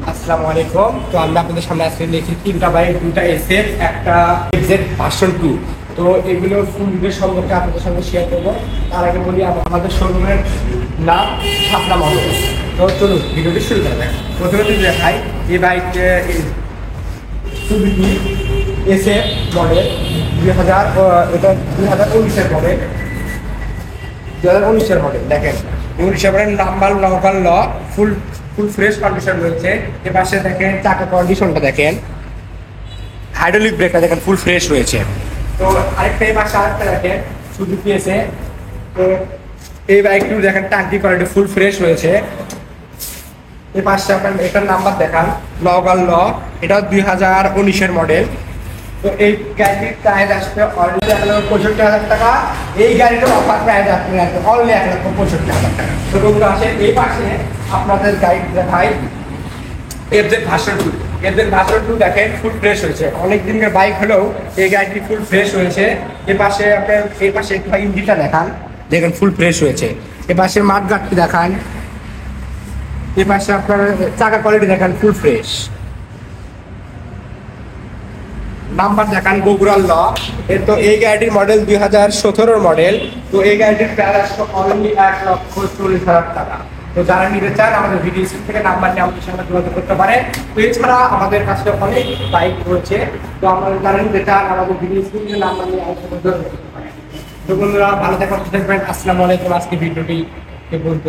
আসসালামু আলাইকুম। তো আমি আপনাদের সামনে আজকে দেখি তিনটা বাইক, দুটা এসএফ, একটা এফজেড ভার্সন 2। তো এগুলো ফুল ভিডিও সম্পর্কে আপনাদের সঙ্গে শেয়ার করবো। তার আগে বলি আমাদের শোরুমের নাম শাপলা মোটরস। তো চলুন ভিডিওটি শুরু করা যাক। প্রথমে যদি দেখাই এই বাইক সুজুকি এসএফ মডেল 2000, এটা 2019-এর মডেল। 2019-এর মডেল দেখেন, 19-এর মডেল, নাম্বার লোকাল ল, ফুল ফ্রেশ কন্ডিশন রয়েছে। এর পাশে দেখেন চাকা কন্ডিশনটা দেখেন, হাইড্রোলিক ব্রেকটা দেখেন ফুল ফ্রেশ রয়েছে। তো আরেকটা এই পাশে আরেকটা দেখেন সুজুকি এসে, তো এই বাইকটি দেখেন টাঙ্কি কোয়ালিটি ফুল ফ্রেশ রয়েছে। এই পাশে আপনার এটার নাম্বার দেখান লোকাল ল, এটা 2019-এর মডেল। তো এই গাড়িটির প্রাইস আসবে অলরেডি 1,65,000 টাকা। এই গাড়িটার অফার প্রাইস আসবে অলরেডি 1,65,000 টাকা। তো বন্ধুরা আসেন এই পাশে আপনাদের গাড়ি দেখাই এফজেড ভার্সন 2। এফজেড ভার্সন 2 দেখেন ফুল ফ্রেশ হয়েছে। অনেক দিনের বাইক হলেও এই গাড়িটি ফুল ফ্রেশ হয়েছে। এ পাশে আপনার এই পাশে একটু ইঞ্জিনটা দেখান, দেখেন ফুল ফ্রেশ হয়েছে। এ পাশে মাঠগাটটি দেখান, এ পাশে আপনার চাকা কোয়ালিটি দেখান ফুল ফ্রেশ। নাম্বার দেখান বগুড়ার ল। তো এই গাড়িটির মডেল 2017-এর মডেল। তো এই গাড়িটির প্রাইস আসবে অনলি 1,40,000 টাকা। তো যারা নিতে চান আমাদের ভিডিও স্ক্রিন থেকে নাম্বার নিয়ে আমাদের সঙ্গে যোগাযোগ করতে পারে। তো এছাড়া আমাদের কাছে অনেক বাইক রয়েছে। তো আমাদের যারা নিতে চান আমাদের ভিডিও স্ক্রিন থেকে নাম্বার নিয়ে আমাদের সঙ্গে যোগাযোগ করতে পারে। তো বন্ধুরা ভালো থাকবেন। আসসালামু আলাইকুম। আজকে ভিডিওটি এ পর্যন্ত।